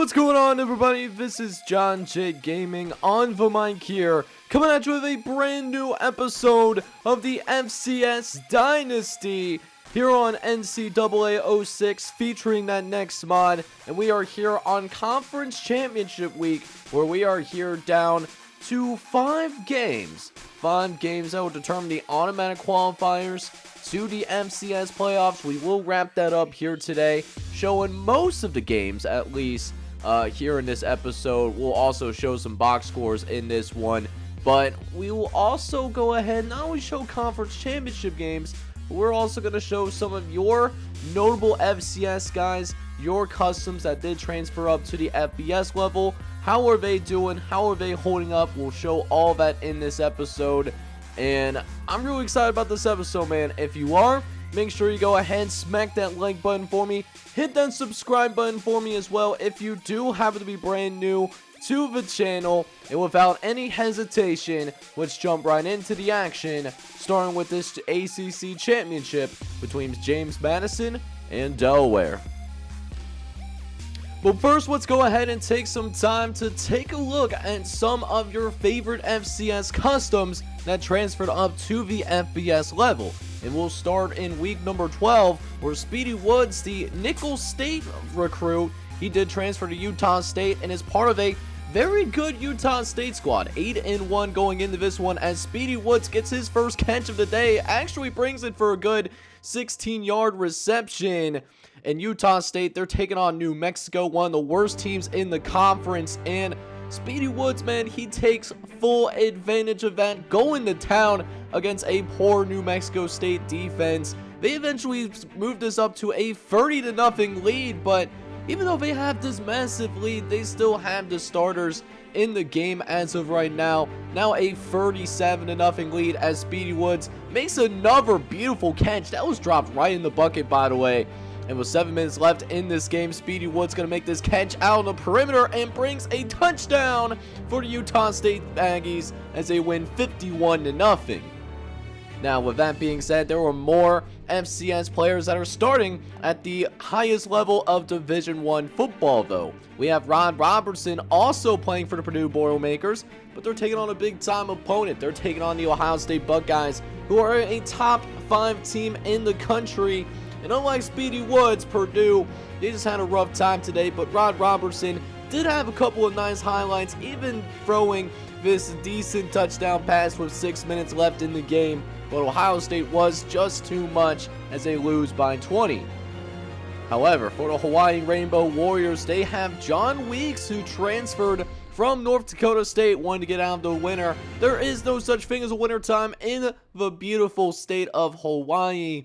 What's going on, everybody? This is John J Gaming on the mic here, coming at you with a brand new episode of the FCS Dynasty here on NCAA Ep.6, featuring that next mod. And we are here on Conference Championship Week, where we are here down to 5 games. 5 games that will determine the automatic qualifiers to the FCS playoffs. We will wrap that up here today, showing most of the games at least here in this episode. We'll also show some box scores in this one, but we will also go ahead and not only show conference championship games, but we're also going to show some of your notable FCS guys, your customs that did transfer up to the FBS level. How are they doing? How are they holding up? We'll show all that in this episode, and I'm really excited about this episode, man. If you are, make sure you go ahead and smack that like button for me. Hit that subscribe button for me as well if you do happen to be brand new to the channel. And without any hesitation, let's jump right into the action, starting with this ACC championship between James Madison and Delaware. But first, let's go ahead and take some time to take a look at some of your favorite FCS customs that transferred up to the FBS level. And we'll start in week number 12, where Speedy Woods, the Nicholls State recruit, he did transfer to Utah State and is part of a very good Utah State squad. 8-1 going into this one, as Speedy Woods gets his first catch of the day, actually brings it for a good 16-yard reception. And Utah State, they're taking on New Mexico, one of the worst teams in the conference, and Speedy Woods, man, he takes full advantage of that, going to town against a poor New Mexico State defense. They eventually moved this up to a 30-0 lead, but even though they have this massive lead, they still have the starters in the game as of right now. Now a 37-0 lead, as Speedy Woods makes another beautiful catch. That was dropped right in the bucket, by the way. And with 7 minutes left in this game, Speedy Woods going to make this catch out on the perimeter and brings a touchdown for the Utah State Aggies as they win 51-0. Now, with that being said, there were more FCS players that are starting at the highest level of Division I football, though. We have Rod Robertson also playing for the Purdue Boilermakers, but they're taking on a big-time opponent. They're taking on the Ohio State Buckeyes, who are a top 5 team in the country. And unlike Speedy Woods, Purdue, they just had a rough time today, but Rod Robertson did have a couple of nice highlights, even throwing this decent touchdown pass with 6 minutes left in the game. But Ohio State was just too much as they lose by 20. However, for the Hawaii Rainbow Warriors, they have John Weeks, who transferred from North Dakota State, wanting to get out of the winter. There is no such thing as a winter time in the beautiful state of Hawaii.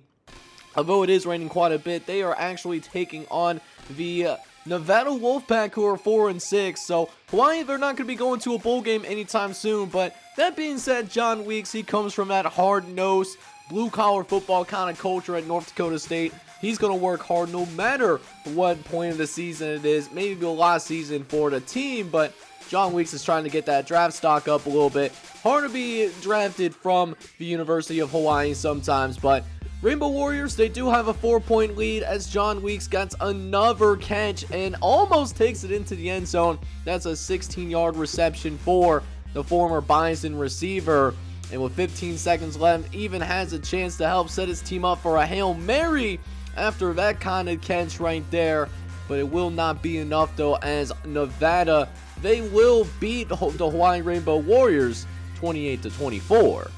Although it is raining quite a bit, they are actually taking on the Nevada Wolfpack, who are 4-6. So Hawaii, they're not going to be going to a bowl game anytime soon. But that being said, John Weeks, he comes from that hard-nosed, blue-collar football kind of culture at North Dakota State. He's going to work hard no matter what point of the season it is. Maybe a lost season for the team, but John Weeks is trying to get that draft stock up a little bit. Hard to be drafted from the University of Hawaii sometimes, but Rainbow Warriors, they do have a 4-point lead, as John Weeks gets another catch and almost takes it into the end zone. That's a 16-yard reception for the former Bison receiver. And with 15 seconds left, even has a chance to help set his team up for a Hail Mary after that kind of catch right there. But it will not be enough, though, as Nevada, they will beat the Hawaii Rainbow Warriors 28-24.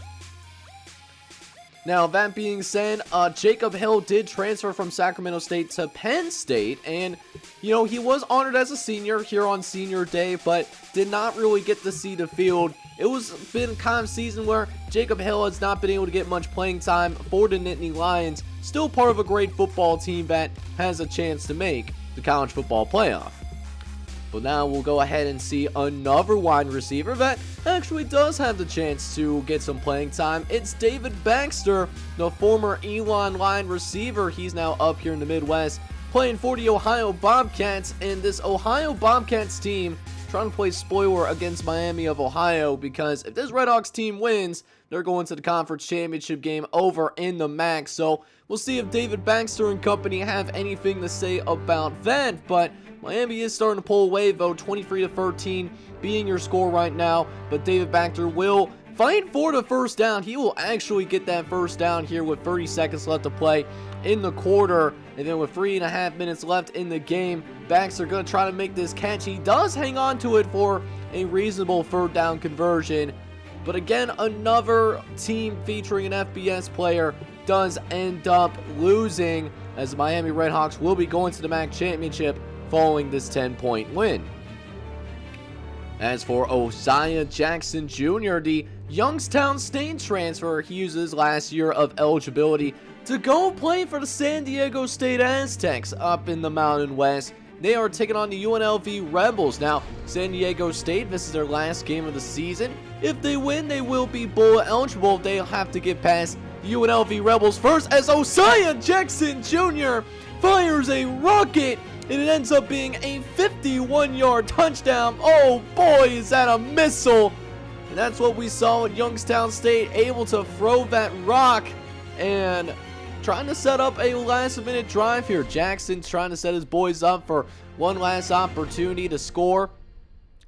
Now, that being said, Jacob Hill did transfer from Sacramento State to Penn State, and, you know, he was honored as a senior here on Senior Day, but did not really get to see the field. It was been kind of season where Jacob Hill has not been able to get much playing time for the Nittany Lions, still part of a great football team that has a chance to make the college football playoff. But now we'll go ahead and see another wide receiver that actually does have the chance to get some playing time. It's David Baxter, the former Elon line receiver. He's now up here in the Midwest, playing for the Ohio Bobcats. And this Ohio Bobcats team trying to play spoiler against Miami of Ohio, because if this Redhawks team wins, they're going to the conference championship game over in the MAC. So we'll see if David Baxter and company have anything to say about that. But Miami is starting to pull away, though, 23-13 being your score right now. But David Baxter will fight for the first down. He will actually get that first down here with 30 seconds left to play in the quarter. And then with 3.5 minutes left in the game, Baxter going to try to make this catch. He does hang on to it for a reasonable third down conversion. But again, another team featuring an FBS player does end up losing, as the Miami Redhawks will be going to the MAC championship following this 10-point win. As for Osiah Jackson Jr., the Youngstown State transfer, he uses last year of eligibility to go play for the San Diego State Aztecs up in the Mountain West. They are taking on the UNLV Rebels. Now, San Diego State, this is their last game of the season. If they win, they will be bowl eligible. They'll have to get past the UNLV Rebels first, as Osiah Jackson Jr. fires a rocket, and it ends up being a 51-yard touchdown. Oh boy, is that a missile! And that's what we saw at Youngstown State, able to throw that rock and trying to set up a last-minute drive here. Jackson's trying to set his boys up for one last opportunity to score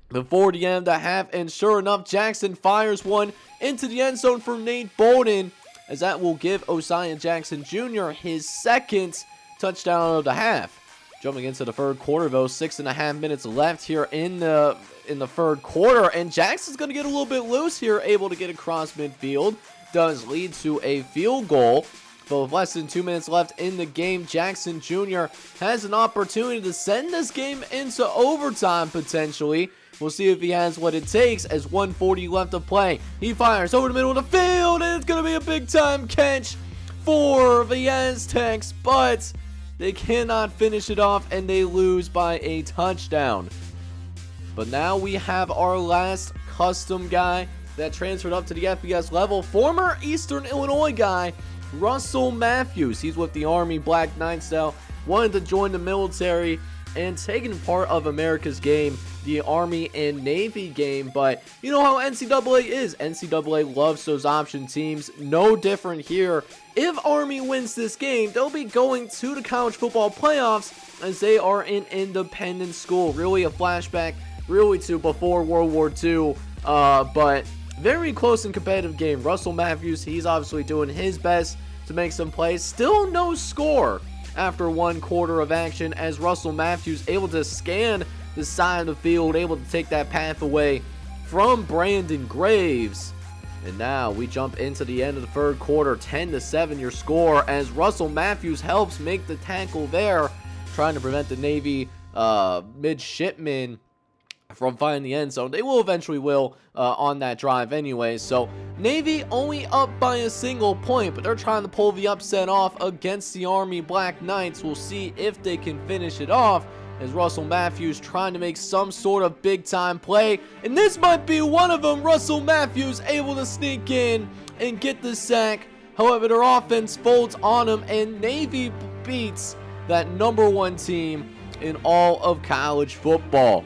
before the end of the half, and sure enough, Jackson fires one into the end zone for Nate Bolden, as that will give Osiah Jackson Jr. his second touchdown of the half. Jumping into the third quarter, though, 6.5 minutes left here in the third quarter, and Jackson's going to get a little bit loose here, able to get across midfield. Does lead to a field goal. But with less than 2 minutes left in the game, Jackson Jr. has an opportunity to send this game into overtime, potentially. We'll see if he has what it takes, as 1:40 left to play. He fires over the middle of the field, and it's going to be a big-time catch for the Aztecs, but they cannot finish it off, and they lose by a touchdown. But now we have our last custom guy that transferred up to the FBS level, former Eastern Illinois guy, Russell Matthews. He's with the Army Black Knights now, wanted to join the military and taking part of America's game, the Army and Navy game. But you know how NCAA is. NCAA loves those option teams. No different here. If Army wins this game, they'll be going to the college football playoffs, as they are an independent school. Really a flashback, really to before World War II, but very close and competitive game. Russell Matthews, he's obviously doing his best to make some plays. Still no score after one quarter of action, as Russell Matthews able to scan the side of the field, able to take that path away from Brandon Graves. And now we jump into the end of the third quarter, 10-7 your score, as Russell Matthews helps make the tackle there, trying to prevent the Navy midshipmen from finding the end zone. They will eventually on that drive anyway. So Navy only up by a single point, but they're trying to pull the upset off against the Army Black Knights. We'll see if they can finish it off, as Russell Matthews trying to make some sort of big time play, and this might be one of them. Russell Matthews able to sneak in and get the sack. However, their offense folds on him, and Navy beats that #1 team in all of college football.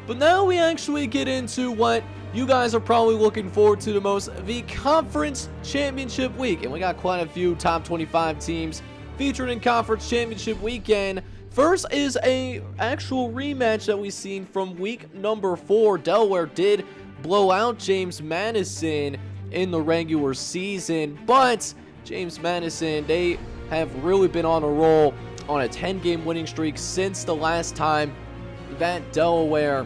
But now we actually get into what you guys are probably looking forward to the most, the Conference Championship Week. And we got quite a few top 25 teams featured in Conference Championship Weekend. First is a actual rematch that we've seen from week number 4. Delaware did blow out James Madison in the regular season, but James Madison, they have really been on a roll on a 10-game winning streak since the last time that Delaware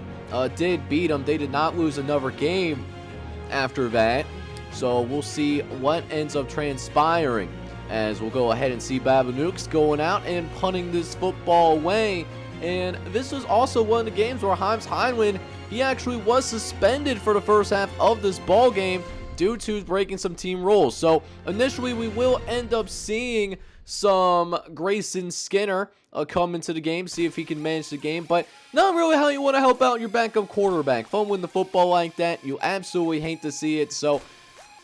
did beat them. They did not lose another game after that, so we'll see what ends up transpiring, as we'll go ahead and see Babanooks going out and punting this football away. And this was also one of the games where Himes Heinlein, he actually was suspended for the first half of this ball game due to breaking some team rules. So initially we will end up seeing some Grayson Skinner come into the game, see if he can manage the game, but not really how you want to help out your backup quarterback. Fun win the football like that, you absolutely hate to see it. So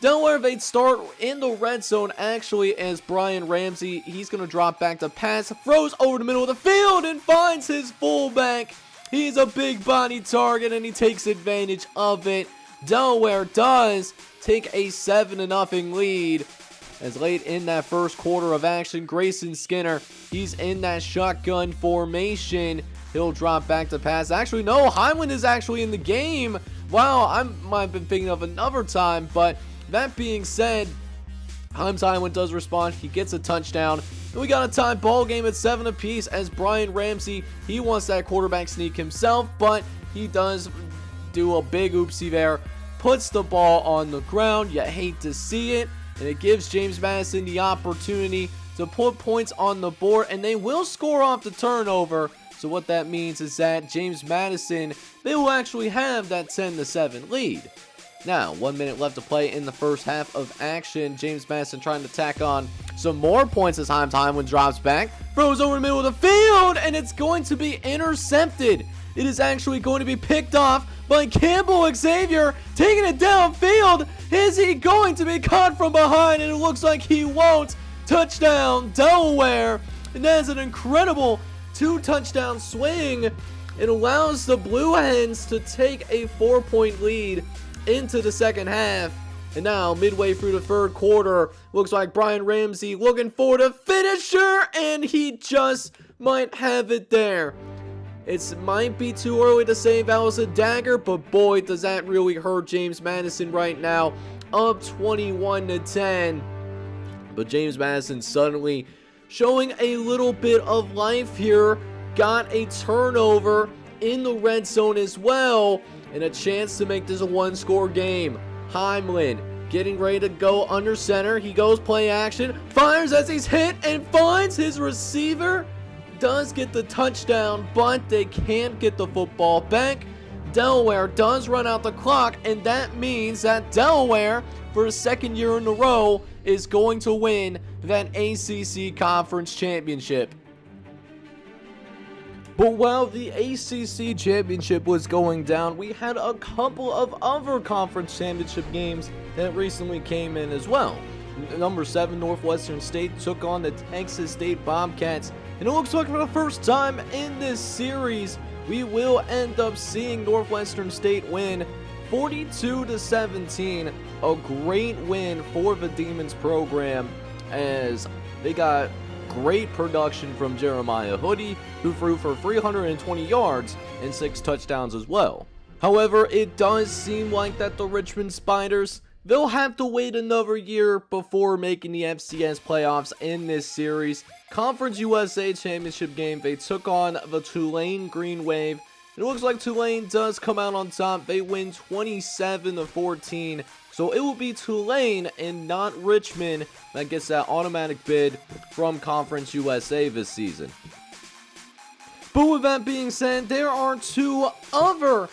Delaware, they'd start in the red zone actually, as Brian Ramsey, he's going to drop back to pass, throws over the middle of the field and finds his fullback. He's a big body target and he takes advantage of it. Delaware does take a 7-0 lead as late in that first quarter of action, Grayson Skinner, he's in that shotgun formation. He'll drop back to pass. Actually, no, Heinlein is actually in the game. Wow, I might have been thinking of another time, but that being said, Heinlein does respond. He gets a touchdown. And we got a tie ball game at 7 apiece as Brian Ramsey, he wants that quarterback sneak himself, but he does do a big oopsie there. Puts the ball on the ground. You hate to see it. And it gives James Madison the opportunity to put points on the board, and they will score off the turnover. So what that means is that James Madison, they will actually have that 10-7 lead. Now, 1 minute left to play in the first half of action. James Madison trying to tack on some more points as Heinlein drops back. Throws over the middle of the field, and it's going to be intercepted. It is actually going to be picked off by Campbell Xavier, taking it downfield. Is he going to be caught from behind? And it looks like he won't. Touchdown, Delaware. And that's an incredible 2-touchdown swing. It allows the Blue Hens to take a 4-point lead into the second half. And now, midway through the third quarter, looks like Brian Ramsey looking for the finisher, and he just might have it there. It might be too early to say that was a dagger, but boy, does that really hurt James Madison right now. Up 21-10. But James Madison suddenly showing a little bit of life here. Got a turnover in the red zone as well, and a chance to make this a one-score game. Heinlein getting ready to go under center. He goes play action, fires as he's hit, and finds his receiver. Does get the touchdown, but they can't get the football back. Delaware does run out the clock, and that means that Delaware, for the second year in a row, is going to win that ACC Conference Championship. But while the ACC Championship was going down, we had a couple of other conference championship games that recently came in as well. Number 7 Northwestern State took on the Texas State Bobcats, and it looks like for the first time in this series, we will end up seeing Northwestern State win 42-17. A great win for the Demons program, as they got great production from Jeremiah Hoodie, who threw for 320 yards and 6 touchdowns as well. However, it does seem like that the Richmond Spiders, they'll have to wait another year before making the FCS playoffs in this series. Conference USA Championship game, they took on the Tulane Green Wave. It looks like Tulane does come out on top. They win 27-14. So it will be Tulane and not Richmond that gets that automatic bid from Conference USA this season. But with that being said, there are 2 other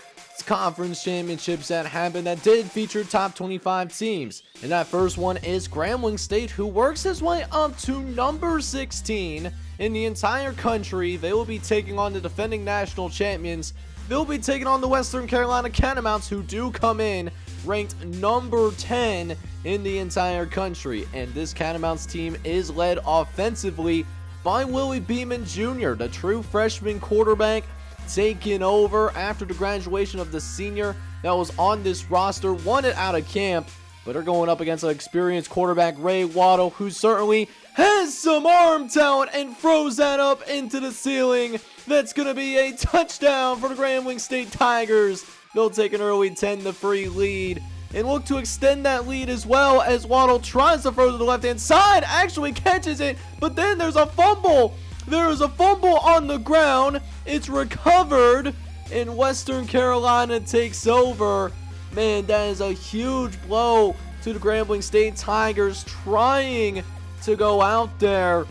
conference championships that happened that did feature top 25 teams. And that first one is Grambling State, who works his way up to number 16 in the entire country. They will be taking on the defending national champions. They'll be taking on the Western Carolina Catamounts, who do come in ranked number 10 in the entire country. And this Catamounts team is led offensively by Willie Beeman Jr., the true freshman quarterback, taking over after the graduation of the senior that was on this roster, won it out of camp, but they're going up against an experienced quarterback, Ray Waddle, who certainly has some arm talent and throws that up into the ceiling. That's going to be a touchdown for the Grambling State Tigers. They'll take an early 10-3 lead and look to extend that lead as well, as Waddle tries to throw to the left-hand side, actually catches it, but then there's a fumble. There is a fumble on the ground. It's recovered, and Western Carolina takes over. Man, that is a huge blow to the Grambling State Tigers, trying to go out there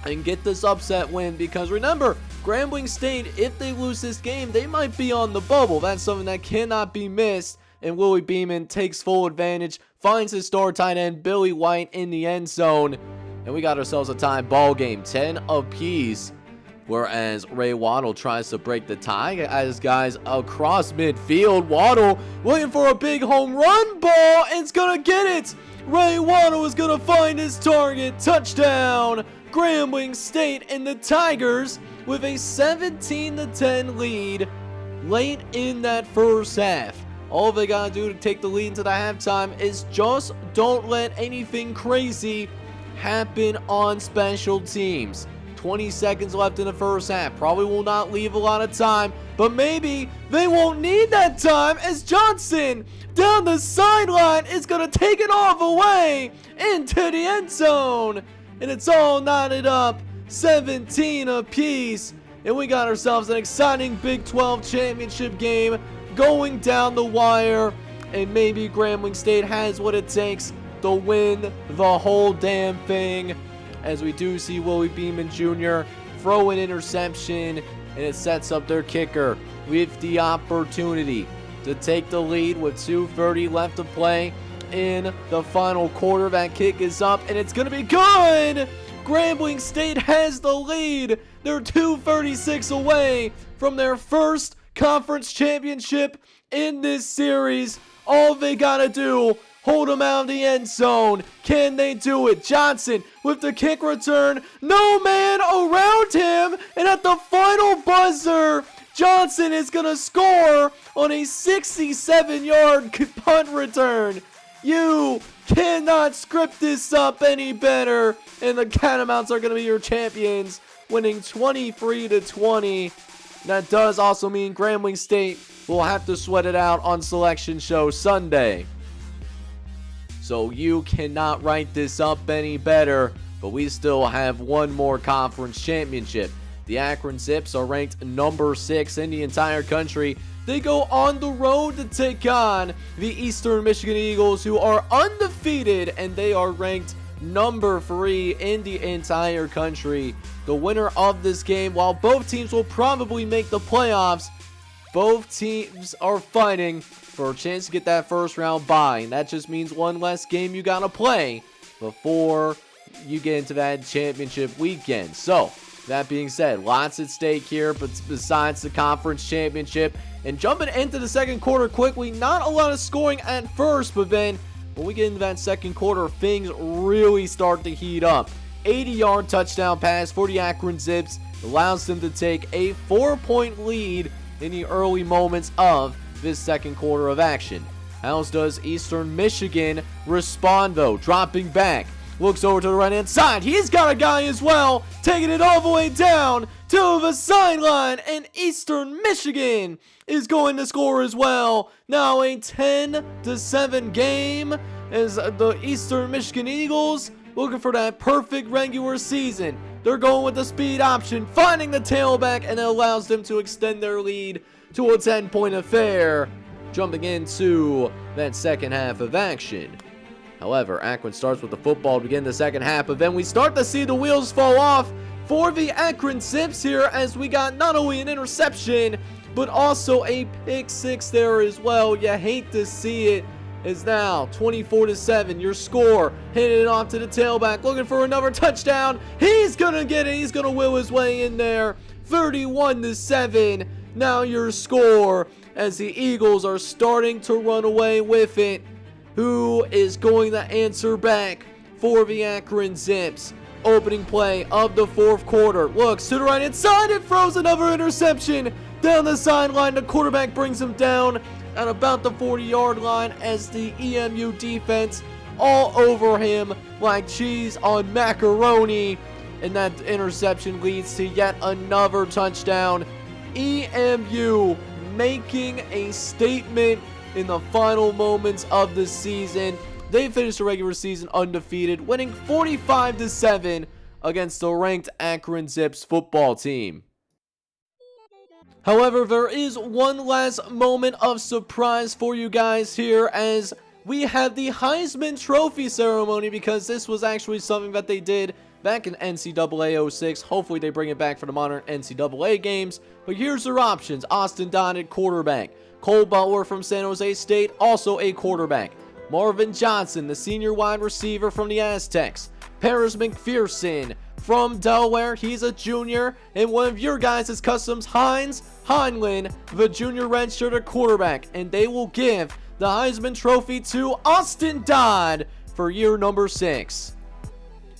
and get this upset win, because remember, Grambling State, if they lose this game, they might be on the bubble. That's something that cannot be missed, and Willie Beeman takes full advantage, finds his star tight end Billy White in the end zone, and we got ourselves a tie ball game, 10 apiece. Whereas Ray Waddle tries to break the tie as guys across midfield. Waddle looking for a big home run ball, and it's gonna get it. Ray Waddle is gonna find his target. Touchdown, Grambling State, and the Tigers with a 17-10 lead late in that first half. All they gotta do to take the lead into the halftime is just don't let anything crazy happen on special teams. 20 seconds left in the first half. Probably will not leave a lot of time, but maybe they won't need that time as Johnson down the sideline is going to take it off away into the end zone. And it's all knotted up, 17 apiece. And we got ourselves an exciting Big 12 championship game going down the wire. And maybe Grambling State has what it takes to win the whole damn thing, as we do see Willie Beeman Jr. throw an interception, and it sets up their kicker with the opportunity to take the lead with 2:30 left to play in the final quarter. That kick is up, and it's going to be good! Grambling State has the lead. They're 2:36 away from their first conference championship in this series. All they got to do, hold him out of the end zone. Can they do it? Johnson with the kick return. No man around him. And at the final buzzer, Johnson is going to score on a 67-yard punt return. You cannot script this up any better. And the Catamounts are going to be your champions, winning 23-20. That does also mean Grambling State will have to sweat it out on Selection Show Sunday. So you cannot write this up any better, but we still have one more conference championship. The Akron Zips are ranked number 6 in the entire country. They go on the road to take on the Eastern Michigan Eagles, who are undefeated, and they are ranked number 3 in the entire country. The winner of this game, while both teams will probably make the playoffs, both teams are fighting for a chance to get that first round bye, and that just means one less game you gotta play before you get into that championship weekend. So that being said, lots at stake here, but besides the conference championship. And jumping into the second quarter quickly, not a lot of scoring at first, but then when we get into that second quarter, things really start to heat up. 80-yard touchdown pass for the Akron Zips allows them to take a 4-point lead in the early moments of this second quarter of action. How does Eastern Michigan respond though? Dropping back, looks over to the right hand side. He's got a guy as well, taking it all the way down to the sideline, and Eastern Michigan is going to score as well. Now a 10-7 game as the Eastern Michigan Eagles looking for that perfect regular season. They're going with the speed option, finding the tailback, and it allows them to extend their lead to a 10-point affair, jumping into that second half of action. However, Akron starts with the football to begin the second half, but then we start to see the wheels fall off for the Akron Zips here, as we got not only an interception, but also a pick-6 there as well. You hate to see it. Is now 24-7 your score, hitting it off to the tailback, looking for another touchdown. He's gonna get it. He's gonna will his way in there. 31-7 now your score, as the Eagles are starting to run away with it. Who is going to answer back for the Akron Zips? Opening play of the fourth quarter, looks to the right hand side and throws another interception down the sideline. The quarterback brings him down at about the 40-yard line, as the EMU defense all over him like cheese on macaroni, and that interception leads to yet another touchdown. EMU making a statement in the final moments of the season. They finished the regular season undefeated, winning 45-7 against the ranked Akron Zips football team. However, there is one last moment of surprise for you guys here, as we have the Heisman Trophy ceremony, because this was actually something that they did back in NCAA 06. Hopefully they bring it back for the modern NCAA games. But here's their options. Austin Donnet, quarterback. Cole Butler from San Jose State, also a quarterback. Marvin Johnson, the senior wide receiver from the Aztecs. Paris McPherson from Delaware, he's a junior. And one of your guys is Customs Heinz Heinlein, the junior redshirt quarterback. And they will give the Heisman Trophy to Austin Dodd for year number 6.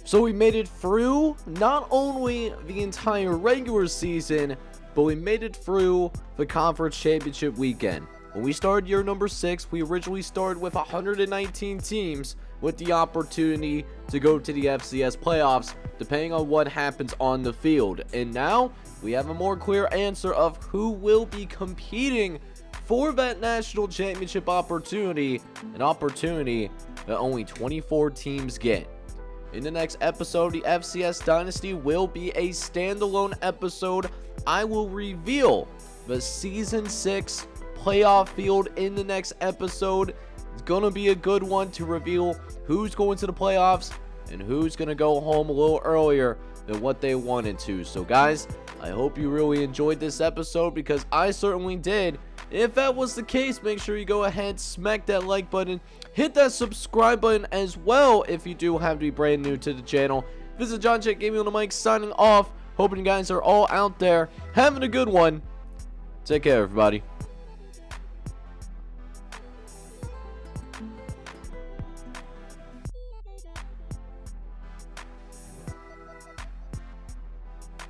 So we made it through not only the entire regular season, but we made it through the conference championship weekend. When we started year number 6, we originally started with 119 teams with the opportunity to go to the FCS playoffs, depending on what happens on the field. And now we have a more clear answer of who will be competing for that national championship opportunity, an opportunity that only 24 teams get. In the next episode, the FCS Dynasty will be a standalone episode. I will reveal the Season 6 playoff field in the next episode. It's going to be a good one to reveal who's going to the playoffs and who's going to go home a little earlier than what they wanted to. So guys, I hope you really enjoyed this episode, because I certainly did. If that was the case, make sure you go ahead, smack that like button, hit that subscribe button as well if you do have to be brand new to the channel. This is John Chet Gaming on the mic signing off. Hoping you guys are all out there having a good one. Take care, everybody.